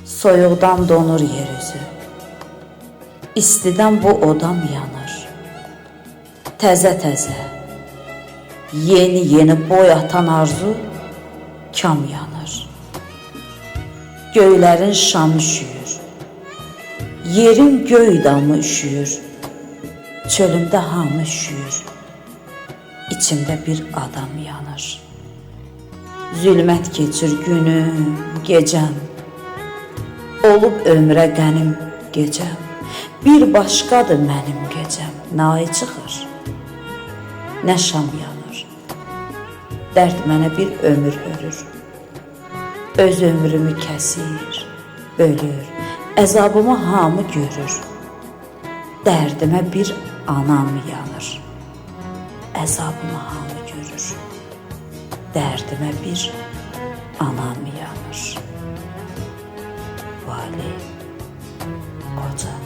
Soyuqdan donur yer üzü, istidən bu odam yanır. Təzə-təzə, yeni-yeni boy atan arzu kam yanır. Göylərin şamı üşüyür, yerin göy damı üşüyür. Çölümdə hamı üşüyür, içimdə bir adam yanır. Zülmət keçir günüm, gecəm, olub ömrə qənim gecəm. Bir başqadır mənim gecəm, nə ay çıxır, nə şam yanır. Dərd mənə bir ömür hörür, öz ömrümü kəsir, bölür, əzabımı hamı görür. Dərdimə bir anam yanır, əzabımı hamı görür. Dərdimə bir anam yanır. Vali Qoca.